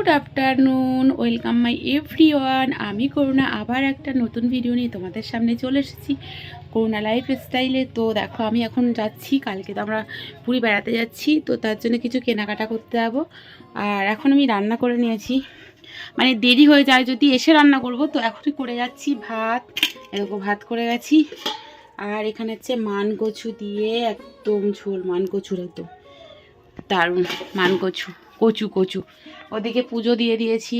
Good afternoon, welcome my everyone. আমি করুণা আবার একটা নতুন ভিডিও নিয়ে তোমাদের সামনে চলে এসেছি, করুণা লাইফ স্টাইলে। তো দেখো আমি এখন যাচ্ছি, কালকে তো আমরা পুরী বেড়াতে যাচ্ছি, তো তার জন্য কিছু কেনাকাটা করতে যাবো। আর এখন আমি রান্না করে নিয়েছি, মানে দেরি হয়ে যায় যদি এসে রান্না করব, তো এখনই করে যাচ্ছি ভাত। এরকম ভাত করে গেছি। আর এখানে হচ্ছে মান কচু দিয়ে একদম ঝোল, মান কচুর একদম দারুণ মান কচু, কচু কচু। ওদিকে পুজো দিয়ে দিয়েছি,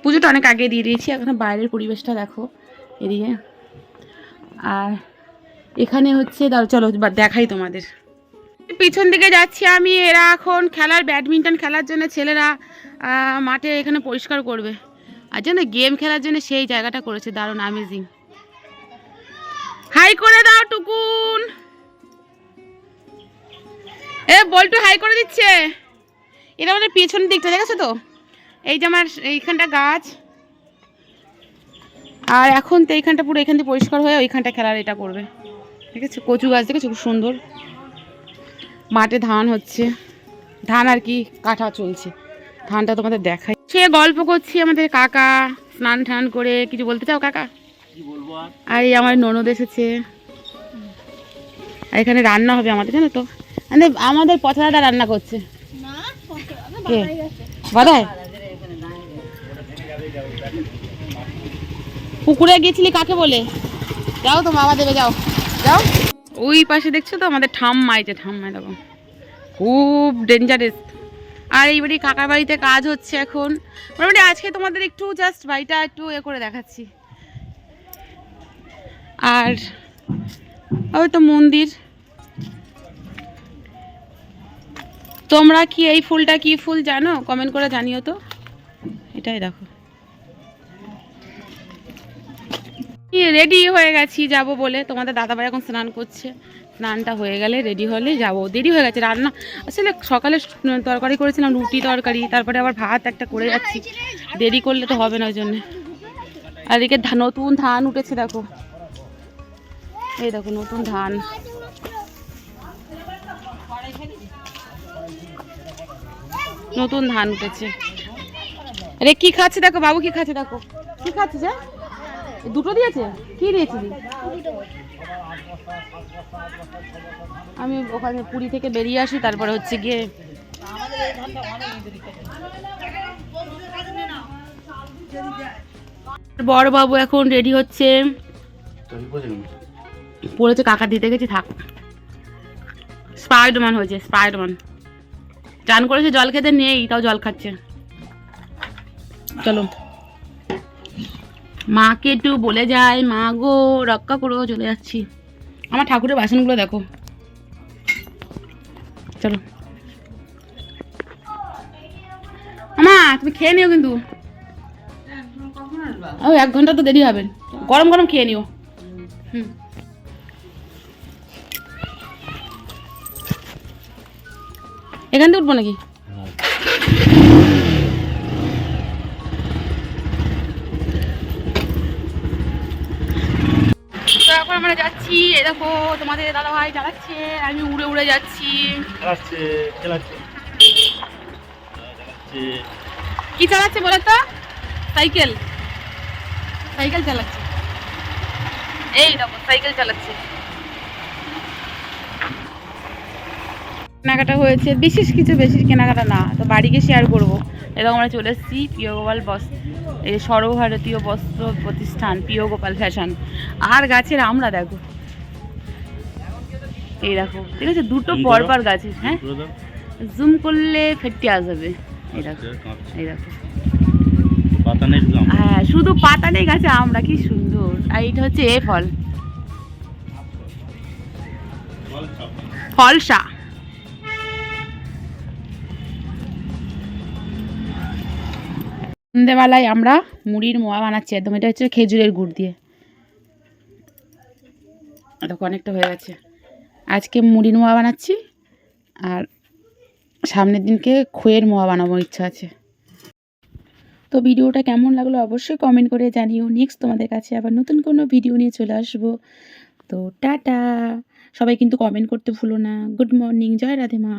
পুজোটা অনেক আগে দিয়ে দিয়েছি। এখন বাইরের পরিবেশটা দেখো এদিকে। আর এখানে হচ্ছে চলো দেখাই তোমাদের। পিছন দিকে যাচ্ছি আমি, এরা এখন ব্যাডমিন্টন খেলার জন্য ছেলেরা মাঠে এখানে পরিষ্কার করবে। আর যেন গেম খেলার জন্য সেই জায়গাটা করেছে, দারুণ অ্যামেজিং। হাই করে দাও টুকুন, এ বল্টু হাই করে দিচ্ছে। এটা আমাদের পিছনের দিকটা দেখেছো তো, এই যে আমার এইখানটা গাছ, আর এখন তো এইখানটা পুরো এখান থেকে পরিষ্কার হয়ে ওইখানটা খেলার এটা করবে। ঠিক আছে, কচু গাছ দেখেছো খুব সুন্দর। মাঠে ধান হচ্ছে, ধান আর কি কাটা চলছে, ধানটা তোমাদের দেখাই। সে গল্প করছি আমাদের কাকা স্নান টান করে। কিছু বলতে চাও কাকা? আর এই আমার ননদ এসেছে, আর এখানে রান্না হবে আমাদের, জানো তো আমাদের পথা দাদা রান্না করছে। কে বাদায়? পুকুরে গেছিলি কাকে বলে? যাও তো বাবা দেবে, যাও যাও। ওই পাশে দেখছো তো আমাদের ঠাম্মা, এই যে ঠাম্মা দেখো, খুব ডেঞ্জারাস। আর এই বাড়ি কাকার বাড়িতে কাজ হচ্ছে এখন। মোটামুটি আজকে তোমাদের একটু জাস্ট বাড়িটা একটু করে দেখাচ্ছি। আর ওই তো মন্দির। তোমরা কি এই ফুলটা কি ফুল জানো? কমেন্ট করে জানিও তো। এটাই দেখো, রেডি হয়ে গেছি যাব বলে। তোমাদের দাদাভাই এখন স্নান করছে, স্নানটা হয়ে গেলে রেডি হলে যাব। দেরি হয়ে গেছে রান্না, আসলে সকালে তরকারি করেছিলাম, রুটি তরকারি, তারপরে আবার ভাত একটা করে যাচ্ছি, দেরি করলে তো হবে না ওই জন্যে। আর এদিকে নতুন ধান উঠেছে দেখো, এই দেখো নতুন ধান। নতুন ধান উঠেছে। আরে কি খাচ্ছে দেখো বাবু, কি খাচ্ছে দেখো, কি খাচ্ছে যে দুটো দিয়েছে। কি দিয়েছিলি? আমি ওখানে পুরী থেকে বেরিয়ে আসি, তারপরে হচ্ছে গিয়ে বড় বাবু এখন রেডি হচ্ছে, পড়েছে, কাকা দিতে গেছি। থাক, স্পাইডারম্যান হয়েছে, স্পাইডারম্যান। চান করেছে, জল খেতে নেই, তাও জল খাচ্ছে। চলো মাকে একটু বলে যায়, মা গো রক্ষা করো, চলে যাচ্ছি। আমার ঠাকুরের বাসনগুলো দেখো, চলো আমা তুমি খেয়ে নিও, কিন্তু ও 1 ঘন্টা তো দেরি হবে, গরম গরম খেয়ে নিও। হুম, এখান থেকে উঠবো নাকি? এখন আমরা যাচ্ছি, এই দেখো তোমাদের দাদা ভাই চালাচ্ছে, আমি উড়ে উড়ে যাচ্ছি। কি চালাচ্ছে বলো তো? সাইকেল, সাইকেল চালাচ্ছে। এই দেখো সাইকেল চালাচ্ছে। কেনাকাটা হয়েছে, বিশেষ কিছু বেশি কেনাকাটা না, তো বাড়িকে শেয়ার করবো। এরকম আমরা চলে এসেছি প্রিয় গোপাল এই সর্বভারতীয় বস্ত্র প্রতিষ্ঠান প্রিয় গোপাল ফ্যাশন। আর গাছের আমরা দেখো, এই দেখো ঠিক আছে, দুটো পরপর গাছে। হ্যাঁ জুম করলে ফেটে আসবে। এই দেখো, এই দেখো, হ্যাঁ শুধু পাতা নেই গাছে, আমরা কি সুন্দর। আর এটা হচ্ছে এ ফল, ফলসা। সন্ধ্যেবেলায় আমরা মুড়ির মোয়া বানাচ্ছি একদম, এটা হচ্ছে খেজুরের গুড় দিয়ে। দেখো অনেকটা হয়ে গেছে। আজকে মুড়ির মোয়া বানাচ্ছি, আর সামনের দিনকে খইয়ের মোয়া বানাবো ইচ্ছা আছে। তো ভিডিওটা কেমন লাগলো অবশ্যই কমেন্ট করে জানিও। নেক্সট তোমাদের কাছে আবার নতুন কোনো ভিডিও নিয়ে চলে আসবো। তো টাটা, সবাই কিন্তু কমেন্ট করতে ভুলো না। গুড মর্নিং, জয় রাধে মা।